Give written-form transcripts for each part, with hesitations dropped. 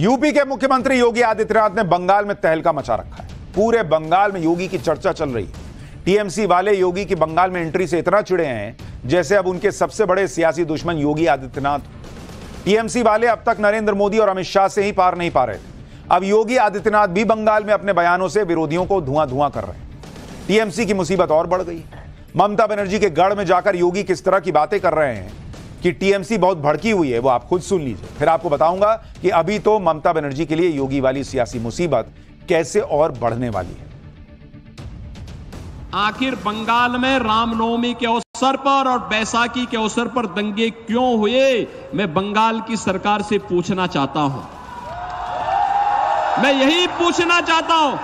UP के मुख्यमंत्री योगी आदित्यनाथ ने बंगाल में तहलका मचा रखा है। पूरे बंगाल में योगी की चर्चा चल रही है। टीएमसी वाले योगी की बंगाल में एंट्री से इतना चिढ़े हैं जैसे अब उनके सबसे बड़े सियासी दुश्मन योगी आदित्यनाथ। टीएमसी वाले अब तक नरेंद्र मोदी और अमित शाह से ही पार नहीं पा रहे थे। अब योगी आदित्यनाथ भी बंगाल में अपने बयानों से विरोधियों को धुआं धुआं कर रहे हैं। टीएमसी की मुसीबत और बढ़ गई। ममता बनर्जी के गढ़ में जाकर योगी किस तरह की बातें कर रहे हैं कि टीएमसी बहुत भड़की हुई है, वो आप खुद सुन लीजिए। फिर आपको बताऊंगा कि अभी तो ममता बनर्जी के लिए योगी वाली सियासी मुसीबत कैसे और बढ़ने वाली है। आखिर बंगाल में रामनवमी के अवसर पर और बैसाखी के अवसर पर दंगे क्यों हुए, मैं बंगाल की सरकार से पूछना चाहता हूं। मैं यही पूछना चाहता हूं।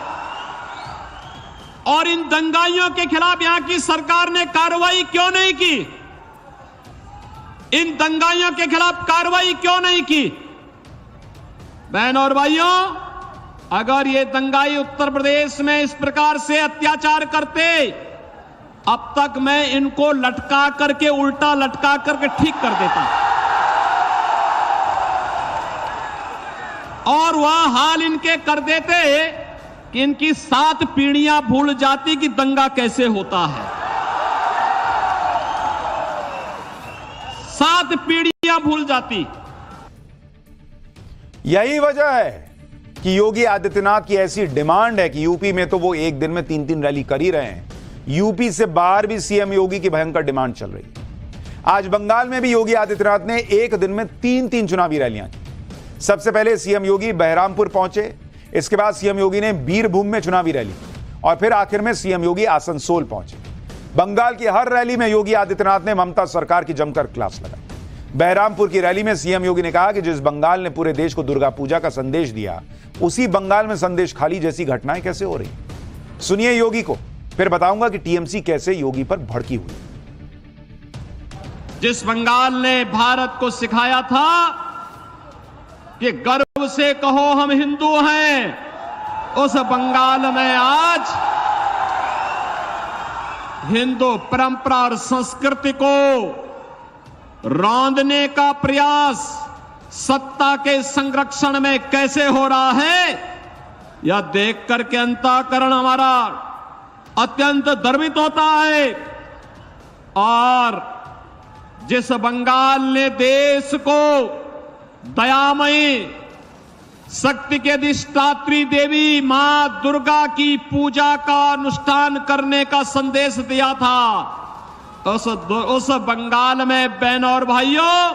और इन दंगाइयों के खिलाफ यहां की सरकार ने कार्रवाई क्यों नहीं की? इन दंगाइयों के खिलाफ कार्रवाई क्यों नहीं की? बहनों और भाइयों, अगर ये दंगाई उत्तर प्रदेश में इस प्रकार से अत्याचार करते, अब तक मैं इनको लटका करके, उल्टा लटका करके ठीक कर देता। और वह हाल इनके कर देते कि इनकी 7 पीढ़ियां भूल जाती कि दंगा कैसे होता है। 7 पीढ़ियां भूल जाती। यही वजह है कि योगी आदित्यनाथ की ऐसी डिमांड है कि यूपी में तो वो एक दिन में 3-3 रैली कर ही रहे हैं। यूपी से बाहर भी सीएम योगी की भयंकर डिमांड चल रही है। आज बंगाल में भी योगी आदित्यनाथ ने एक दिन में 3-3 चुनावी रैलियां की। सबसे पहले सीएम योगी बहरामपुर पहुंचे, इसके बाद सीएम योगी ने बीरभूम में चुनावी रैली और फिर आखिर में सीएम योगी आसनसोल पहुंचे। बंगाल की हर रैली में योगी आदित्यनाथ ने ममता सरकार की जमकर क्लास लगाई। बहरामपुर की रैली में सीएम योगी ने कहा कि जिस बंगाल ने पूरे देश को दुर्गा पूजा का संदेश दिया, उसी बंगाल में संदेश खाली जैसी घटनाएं कैसे हो रही। सुनिए योगी को, फिर बताऊंगा कि टीएमसी कैसे योगी पर भड़की हुई। जिस बंगाल ने भारत को सिखाया था कि गर्व से कहो हम हिंदू हैं, उस बंगाल में आज हिंदू परंपरा और संस्कृति को रौंदने का प्रयास सत्ता के संरक्षण में कैसे हो रहा है, यह देख करके अंतःकरण हमारा अत्यंत गर्वित होता है। और जिस बंगाल ने देश को दयामयी शक्ति के अधिष्ठात्री देवी मां दुर्गा की पूजा का अनुष्ठान करने का संदेश दिया था, उस बंगाल में बहनों और भाइयों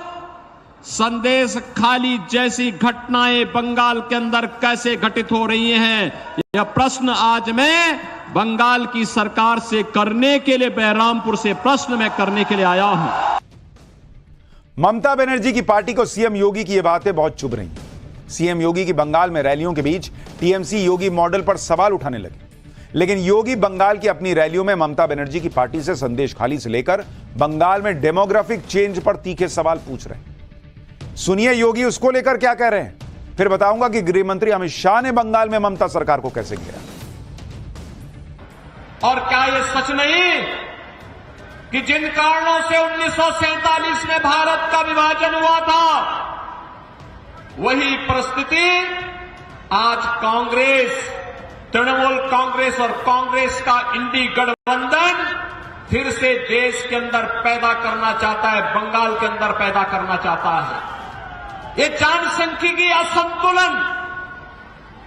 संदेश खाली जैसी घटनाएं बंगाल के अंदर कैसे घटित हो रही हैं, यह प्रश्न आज मैं बंगाल की सरकार से करने के लिए, बहरामपुर से प्रश्न मैं करने के लिए आया हूं। ममता बनर्जी की पार्टी को सीएम योगी की ये बातें बहुत चुभ रही हैं। सीएम योगी की बंगाल में रैलियों के बीच टीएमसी योगी मॉडल पर सवाल उठाने लगे, लेकिन योगी बंगाल की अपनी रैलियों में ममता बनर्जी की पार्टी से संदेश खाली से लेकर बंगाल में डेमोग्राफिक चेंज पर तीखे सवाल पूछ रहे हैं। सुनिए योगी उसको लेकर क्या कह रहे हैं, फिर बताऊंगा कि गृह मंत्री अमित शाह ने बंगाल में ममता सरकार को कैसे घेरा। और क्या यह सच नहीं कि जिन कारणों से 1947 में भारत का विभाजन हुआ था, वही परिस्थिति आज कांग्रेस, तृणमूल कांग्रेस और कांग्रेस का इंडी गठबंधन फिर से देश के अंदर पैदा करना चाहता है, बंगाल के अंदर पैदा करना चाहता है। ये जनसांख्यिकी असंतुलन,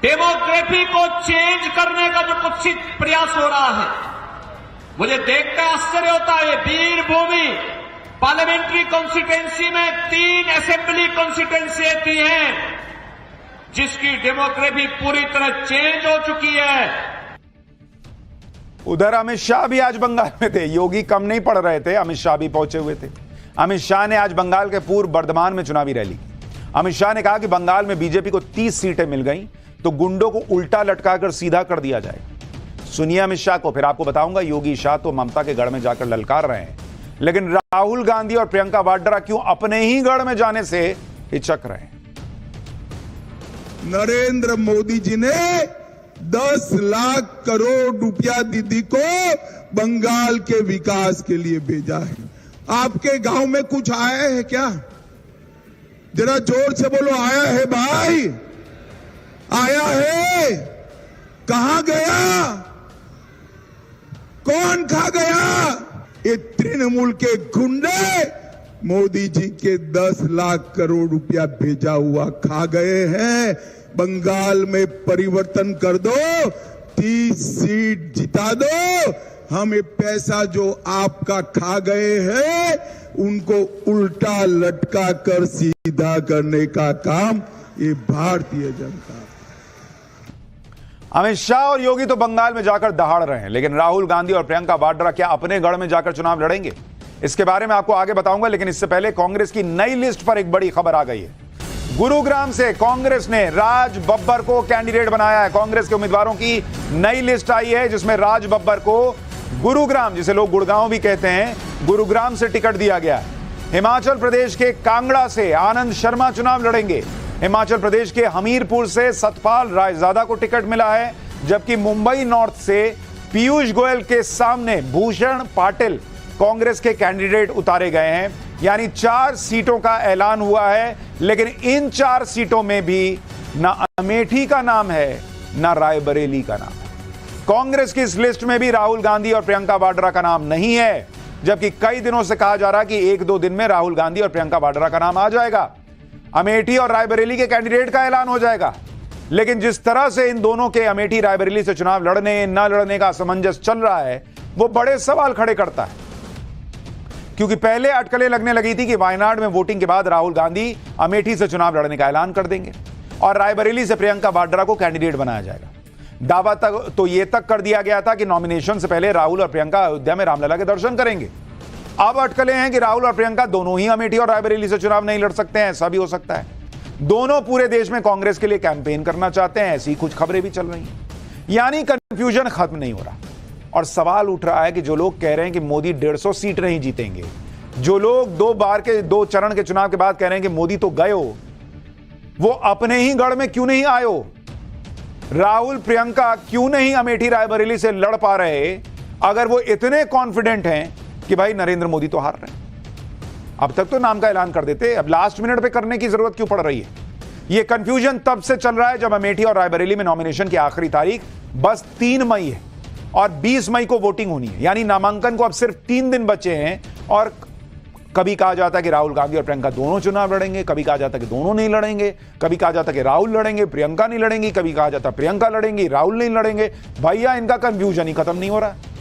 डेमोग्राफी को चेंज करने का जो कुत्सित प्रयास हो रहा है, मुझे देखकर आश्चर्य होता है। बीरभूमि पार्लियामेंट्री कॉन्स्टिट्यूएंसी में 3 असेंबली कॉन्स्टिट्यूएंसी थी हैं, जिसकी डेमोग्राफी पूरी तरह चेंज हो चुकी है। उधर अमित शाह भी आज बंगाल में थे। योगी कम नहीं पड़ रहे थे, अमित शाह भी पहुंचे हुए थे। अमित शाह ने आज बंगाल के पूर्व बर्धमान में चुनावी रैली की। अमित शाह ने कहा कि बंगाल में बीजेपी को 30 सीटें मिल गई तो गुंडों को उल्टा लटकाकर सीधा कर दिया जाएगा। सुनिए अमित शाह को, फिर आपको बताऊंगा योगी शाह तो ममता के गढ़ में जाकर ललकार रहे हैं, लेकिन राहुल गांधी और प्रियंका वाड्रा क्यों अपने ही गढ़ में जाने से हिचक रहे हैं। नरेंद्र मोदी जी ने 10 लाख करोड़ रुपया दीदी को बंगाल के विकास के लिए भेजा है। आपके गांव में कुछ आया है क्या? जरा जोर से बोलो, आया है भाई? आया है, कहां गया, कौन खा गया? ये तृणमूल के गुंडे मोदी जी के 10 लाख करोड़ रुपया भेजा हुआ खा गए हैं। बंगाल में परिवर्तन कर दो, 30 सीट जिता दो, हम ये पैसा जो आपका खा गए हैं उनको उल्टा लटका कर सीधा करने का काम ये भारतीय जनता। अमित शाह और योगी तो बंगाल में जाकर दहाड़ रहे हैं, लेकिन राहुल गांधी और प्रियंका वाड्रा क्या अपने गढ़ में जाकर चुनाव लड़ेंगे? इसके बारे में आपको आगे बताऊंगा, लेकिन इससे पहले कांग्रेस की नई लिस्ट पर एक बड़ी खबर आ गई है। गुरुग्राम से कांग्रेस ने राज बब्बर को कैंडिडेट बनाया है। कांग्रेस के उम्मीदवारों की नई लिस्ट आई है, जिसमें राज बब्बर को गुरुग्राम, जिसे लोग गुड़गांव भी कहते हैं, गुरुग्राम से टिकट दिया गया है। हिमाचल प्रदेश के कांगड़ा से आनंद शर्मा चुनाव लड़ेंगे। हिमाचल प्रदेश के हमीरपुर से सतपाल रायजादा को टिकट मिला है, जबकि मुंबई नॉर्थ से पीयूष गोयल के सामने भूषण पाटिल कांग्रेस के कैंडिडेट उतारे गए हैं। यानी 4 सीटों का ऐलान हुआ है, लेकिन इन 4 सीटों में भी ना अमेठी का नाम है, ना रायबरेली का नाम है। कांग्रेस की इस लिस्ट में भी राहुल गांधी और प्रियंका वाड्रा का नाम नहीं है, जबकि कई दिनों से कहा जा रहा है कि 1-2 दिन में राहुल गांधी और प्रियंका वाड्रा का नाम आ जाएगा, अमेठी और रायबरेली के कैंडिडेट का ऐलान हो जाएगा। लेकिन जिस तरह से इन दोनों के अमेठी रायबरेली से चुनाव लड़ने न लड़ने का असमंजस चल रहा है, वो बड़े सवाल खड़े करता है। क्योंकि पहले अटकलें लगने लगी थी कि वायनाड में वोटिंग के बाद राहुल गांधी अमेठी से चुनाव लड़ने का ऐलान कर देंगे और रायबरेली से प्रियंका वाड्रा को कैंडिडेट बनाया जाएगा। दावा तक तो यह तक कर दिया गया था कि नॉमिनेशन से पहले राहुल और प्रियंका अयोध्या में रामलला के दर्शन करेंगे। अब अटकलें हैं कि राहुल और प्रियंका दोनों ही अमेठी और रायबरेली से चुनाव नहीं लड़ सकते हैं। ऐसा भी हो सकता है दोनों पूरे देश में कांग्रेस के लिए कैंपेन करना चाहते हैं, ऐसी कुछ खबरें भी चल रही हैं। यानी कंफ्यूजन खत्म नहीं हो रहा और सवाल उठ रहा है कि जो लोग कह रहे हैं कि मोदी 150 सीट नहीं जीतेंगे, जो लोग 2 चरण के चुनाव के बाद कह रहे हैं कि मोदी तो गए हो, वो अपने ही गढ़ में क्यों नहीं आए हो? राहुल प्रियंका क्यों नहीं अमेठी रायबरेली से लड़ पा रहे अगर वो इतने कॉन्फिडेंट हैं कि भाई नरेंद्र मोदी तो हार रहे हैं? अब तक तो नाम का ऐलान कर देते, अब लास्ट मिनट पे करने की जरूरत क्यों पड़ रही है? यह कंफ्यूजन तब से चल रहा है जब अमेठी और रायबरेली में नॉमिनेशन की आखिरी तारीख बस 3 मई है और 20 मई को वोटिंग होनी है। यानी नामांकन को अब सिर्फ 3 दिन बचे हैं और कभी कहा जाता है कि राहुल गांधी और प्रियंका दोनों चुनाव लड़ेंगे, कभी कहा जाता है कि दोनों नहीं लड़ेंगे, कभी कहा जाता है कि राहुल लड़ेंगे प्रियंका नहीं लड़ेंगी, कभी कहा जाता है प्रियंका लड़ेंगी राहुल नहीं लड़ेंगे। भैया इनका कंफ्यूजन ही खत्म नहीं हो रहा है।